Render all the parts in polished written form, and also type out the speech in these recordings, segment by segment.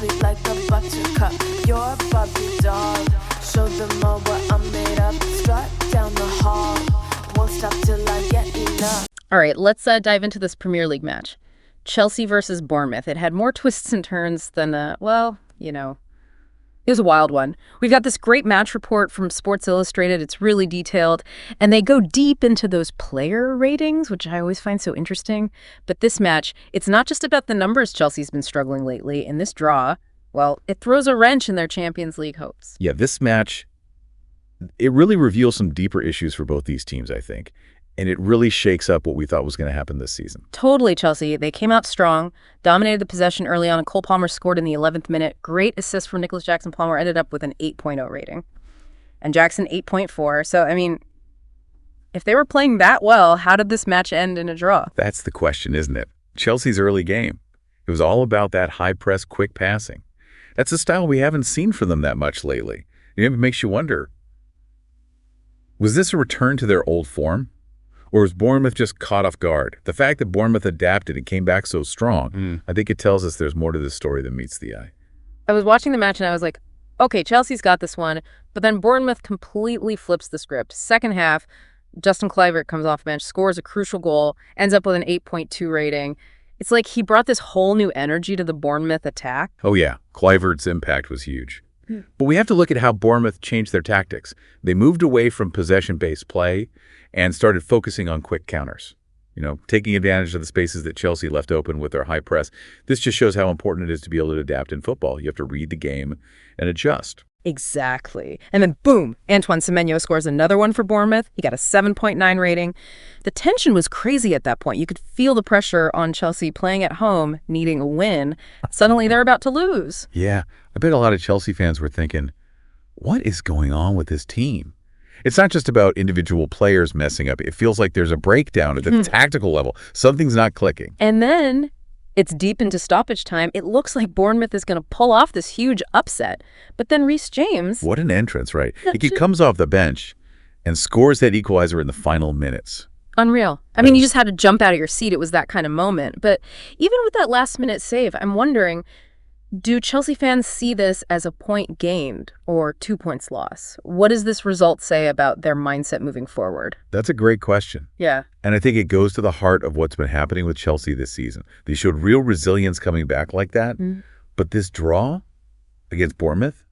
sweet like a buttercup. You're a Barbie doll. Show them all what I'm made of. Strut down the hall. Won't stop till I get enough. All right, let's dive into this Premier League match. Chelsea versus Bournemouth. It had more twists and turns than, it was a wild one. We've got this great match report from Sports Illustrated. It's really detailed, and they go deep into those player ratings, which I always find so interesting. But this match, it's not just about the numbers Chelsea's been struggling lately. In this draw, well, it throws a wrench in their Champions League hopes. Yeah, this match, it really reveals some deeper issues for both these teams, I think. And it really shakes up what we thought was going to happen this season. Totally, Chelsea. They came out strong, dominated the possession early on, and Cole Palmer scored in the 11th minute. Great assist from Nicholas Jackson-Palmer, ended up with an 8.0 rating. And Jackson, 8.4. So, I mean, if they were playing that well, how did this match end in a draw? That's the question, isn't it? Chelsea's early game. It was all about that high-press, quick passing. That's a style we haven't seen from them that much lately. It makes you wonder, was this a return to their old form? Or was Bournemouth just caught off guard? The fact that Bournemouth adapted and came back so strong, I think it tells us there's more to this story than meets the eye. I was watching the match and I was like, okay, Chelsea's got this one. But then Bournemouth completely flips the script. Second half, Justin Kluivert comes off bench, scores a crucial goal, ends up with an 8.2 rating. It's like he brought this whole new energy to the Bournemouth attack. Oh yeah, Kluivert's impact was huge. But we have to look at how Bournemouth changed their tactics. They moved away from possession-based play and started focusing on quick counters, taking advantage of the spaces that Chelsea left open with their high press. This just shows how important it is to be able to adapt in football. You have to read the game and adjust. Exactly. And then boom, Antoine Semenyo scores another one for Bournemouth. He got a 7.9 rating. The tension was crazy at that point. You could feel the pressure on Chelsea playing at home, needing a win. Suddenly they're about to lose. Yeah, I bet a lot of Chelsea fans were thinking, what is going on with this team? It's not just about individual players messing up. It feels like there's a breakdown at the tactical level. Something's not clicking. And then it's deep into stoppage time. It looks like Bournemouth is going to pull off this huge upset. But then Reece James... What an entrance, right? He comes off the bench and scores that equalizer in the final minutes. Unreal. I mean, you just had to jump out of your seat. It was that kind of moment. But even with that last-minute save, I'm wondering, do Chelsea fans see this as a point gained or 2 points lost? What does this result say about their mindset moving forward? That's a great question. Yeah. And I think it goes to the heart of what's been happening with Chelsea this season. They showed real resilience coming back like that. But this draw against Bournemouth,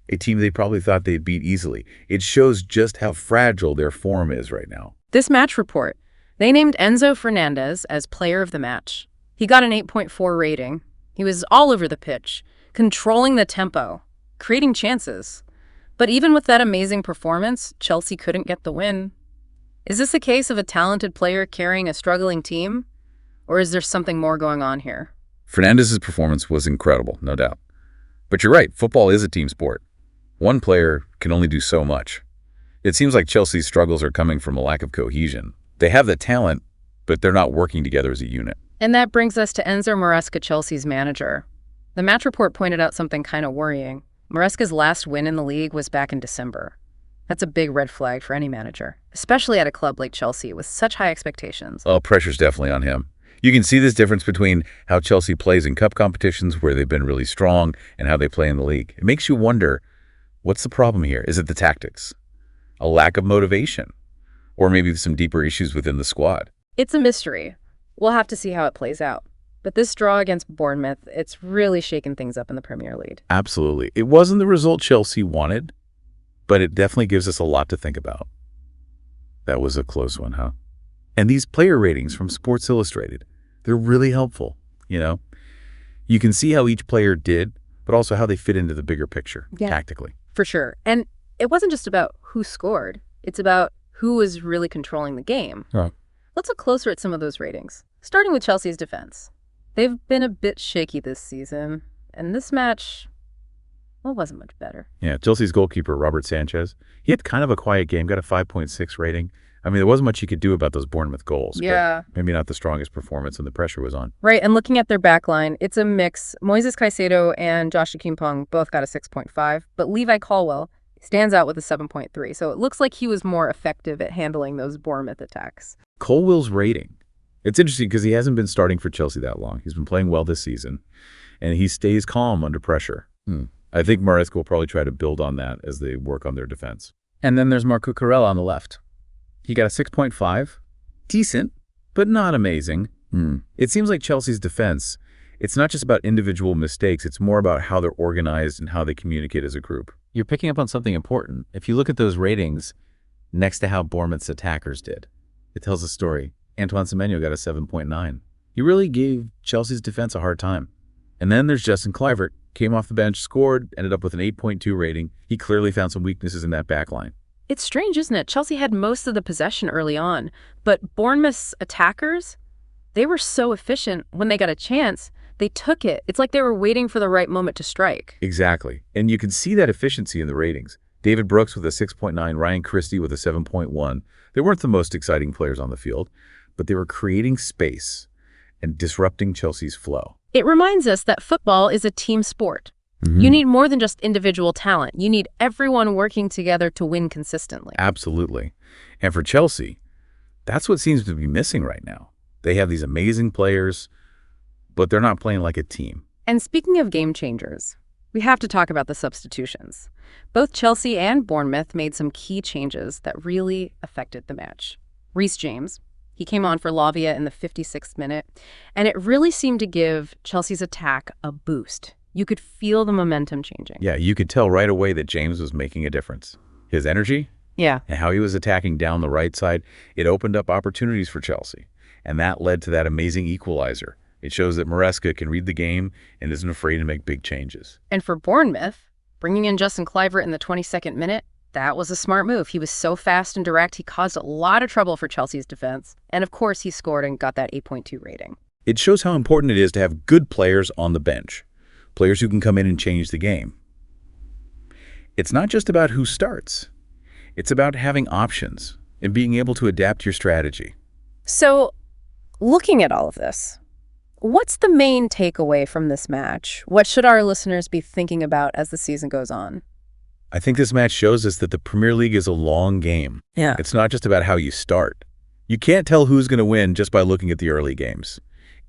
a team they probably thought they'd beat easily, it shows just how fragile their form is right now. This match report, they named Enzo Fernandez as player of the match. He got an 8.4 rating. He was all over the pitch, controlling the tempo, creating chances. But even with that amazing performance, Chelsea couldn't get the win. Is this a case of a talented player carrying a struggling team? Or is there something more going on here? Fernandez's performance was incredible, no doubt. But you're right, football is a team sport. One player can only do so much. It seems like Chelsea's struggles are coming from a lack of cohesion. They have the talent, but they're not working together as a unit. And that brings us to Enzo Maresca, Chelsea's manager. The match report pointed out something kind of worrying. Maresca's last win in the league was back in December. That's a big red flag for any manager, especially at a club like Chelsea with such high expectations. Oh, pressure's definitely on him. You can see this difference between how Chelsea plays in cup competitions where they've been really strong and how they play in the league. It makes you wonder, what's the problem here? Is it the tactics? A lack of motivation? Or maybe some deeper issues within the squad? It's a mystery. We'll have to see how it plays out. But this draw against Bournemouth, it's really shaken things up in the Premier League. Absolutely. It wasn't the result Chelsea wanted, but it definitely gives us a lot to think about. That was a close one, huh? And these player ratings from Sports Illustrated, they're really helpful, You can see how each player did, but also how they fit into the bigger picture, tactically. For sure. And it wasn't just about who scored. It's about who was really controlling the game. Right. Let's look closer at some of those ratings, starting with Chelsea's defense. They've been a bit shaky this season, and this match, well, wasn't much better. Yeah, Chelsea's goalkeeper, Robert Sanchez, he had kind of a quiet game, got a 5.6 rating. I mean, there wasn't much you could do about those Bournemouth goals. Yeah. But maybe not the strongest performance, and the pressure was on. Right, and looking at their back line, it's a mix. Moises Caicedo and Josh Akimpong both got a 6.5, but Levi Colwill stands out with a 7.3. So it looks like he was more effective at handling those Bournemouth attacks. Colwill's rating. It's interesting because he hasn't been starting for Chelsea that long. He's been playing well this season. and he stays calm under pressure. I think Maresca will probably try to build on that as they work on their defense. And then there's Marco Corella on the left. He got a 6.5. Decent, but not amazing. It seems like Chelsea's defense, it's not just about individual mistakes, it's more about how they're organized and how they communicate as a group. You're picking up on something important. If you look at those ratings next to how Bournemouth's attackers did, it tells a story. Antoine Semenyo got a 7.9. He really gave Chelsea's defense a hard time. And then there's Justin Kluivert. Came off the bench, scored, ended up with an 8.2 rating. He clearly found some weaknesses in that back line. It's strange, isn't it? Chelsea had most of the possession early on, but Bournemouth's attackers, they were so efficient. When they got a chance, they took it. It's like they were waiting for the right moment to strike. Exactly. And you can see that efficiency in the ratings. David Brooks with a 6.9, Ryan Christie with a 7.1. They weren't the most exciting players on the field, but they were creating space and disrupting Chelsea's flow. It reminds us that football is a team sport. You need more than just individual talent. You need everyone working together to win consistently. Absolutely. And for Chelsea, that's what seems to be missing right now. They have these amazing players, but they're not playing like a team. And speaking of game changers, we have to talk about the substitutions. Both Chelsea and Bournemouth made some key changes that really affected the match. Reece James, he came on for Lavia in the 56th minute, and it really seemed to give Chelsea's attack a boost. You could feel the momentum changing. Yeah, you could tell right away that James was making a difference. His energy and how he was attacking down the right side, it opened up opportunities for Chelsea. And that led to that amazing equalizer. It shows that Maresca can read the game and isn't afraid to make big changes. And for Bournemouth, bringing in Justin Kluivert in the 22nd minute, that was a smart move. He was so fast and direct, he caused a lot of trouble for Chelsea's defense. And of course, he scored and got that 8.2 rating. It shows how important it is to have good players on the bench, players who can come in and change the game. It's not just about who starts. It's about having options and being able to adapt your strategy. So, looking at all of this, what's the main takeaway from this match? What should our listeners be thinking about as the season goes on? I think this match shows us that the Premier League is a long game. Yeah. It's not just about how you start. You can't tell who's going to win just by looking at the early games.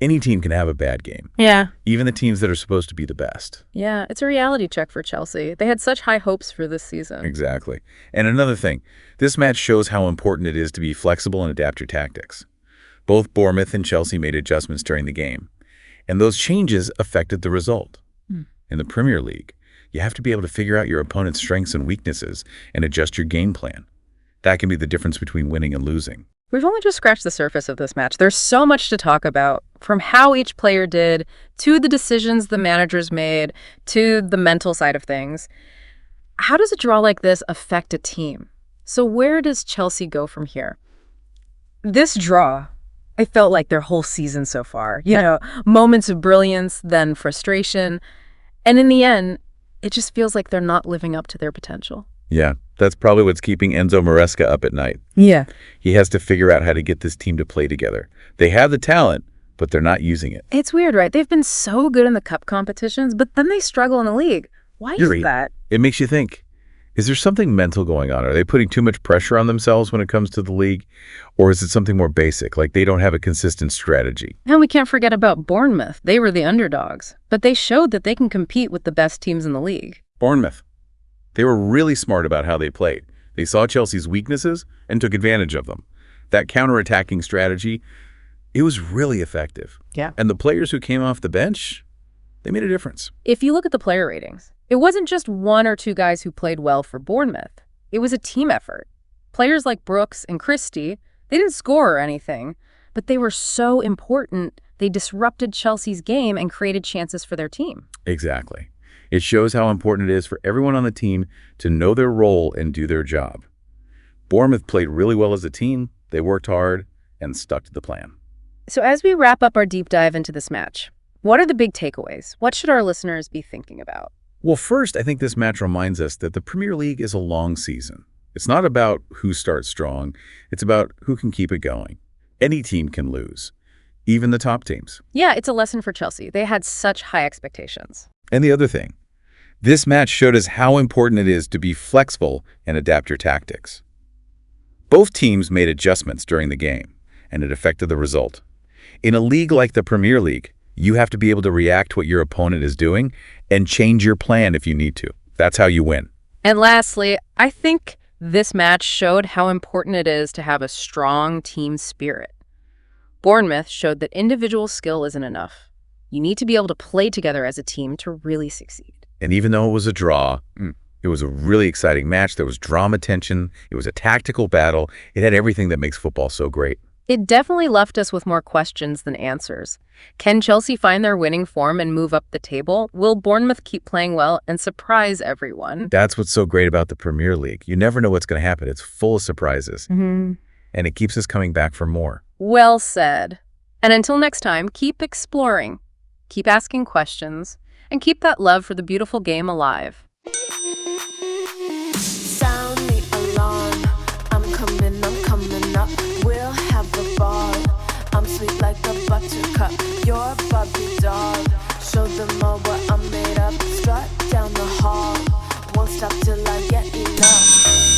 Any team can have a bad game. Yeah. Even the teams that are supposed to be the best. Yeah, it's a reality check for Chelsea. They had such high hopes for this season. Exactly. And another thing, this match shows how important it is to be flexible and adapt your tactics. Both Bournemouth and Chelsea made adjustments during the game, and those changes affected the result. In the Premier League, you have to be able to figure out your opponent's strengths and weaknesses and adjust your game plan. That can be the difference between winning and losing. We've only just scratched the surface of this match. There's so much to talk about, from how each player did, to the decisions the managers made, to the mental side of things. How does a draw like this affect a team? So where does Chelsea go from here? This draw, I felt like their whole season so far. You know, moments of brilliance, then frustration. And in the end, it just feels like they're not living up to their potential. Yeah, that's probably what's keeping Enzo Maresca up at night. Yeah. He has to figure out how to get this team to play together. They have the talent, but they're not using it. It's weird, right? They've been so good in the cup competitions, but then they struggle in the league. Why is that? It makes you think, is there something mental going on? Are they putting too much pressure on themselves when it comes to the league? Or is it something more basic, like they don't have a consistent strategy? And we can't forget about Bournemouth. They were the underdogs, but they showed that they can compete with the best teams in the league. Bournemouth. They were really smart about how they played. They saw Chelsea's weaknesses and took advantage of them. That counter-attacking strategy, it was really effective. Yeah. And the players who came off the bench, they made a difference. If you look at the player ratings, it wasn't just one or two guys who played well for Bournemouth. It was a team effort. Players like Brooks and Christie, they didn't score or anything, but they were so important. They disrupted Chelsea's game and created chances for their team. Exactly. It shows how important it is for everyone on the team to know their role and do their job. Bournemouth played really well as a team. They worked hard and stuck to the plan. So as we wrap up our deep dive into this match, what are the big takeaways? What should our listeners be thinking about? Well, first, I think this match reminds us that the Premier League is a long season. It's not about who starts strong. It's about who can keep it going. Any team can lose, even the top teams. Yeah, it's a lesson for Chelsea. They had such high expectations. And the other thing, this match showed us how important it is to be flexible and adapt your tactics. Both teams made adjustments during the game, and it affected the result. In a league like the Premier League, You have to be able to react to what your opponent is doing and change your plan if you need to. That's how you win. And lastly, I think this match showed how important it is to have a strong team spirit. Bournemouth showed that individual skill isn't enough. You need to be able to play together as a team to really succeed. And even though it was a draw, it was a really exciting match. There was drama, tension. It was a tactical battle. It had everything that makes football so great. It definitely left us with more questions than answers. Can Chelsea find their winning form and move up the table? Will Bournemouth keep playing well and surprise everyone? That's what's so great about the Premier League. You never know what's going to happen. It's full of surprises. And it keeps us coming back for more. Well said. And until next time, keep exploring, keep asking questions, and keep that love for the beautiful game alive. Sound the alarm. I'm coming up. We'll have a ball. I'm sweet like a buttercup. You're a Barbie doll. Show them all what I'm made of. Strut down the hall. Won't stop till I get enough.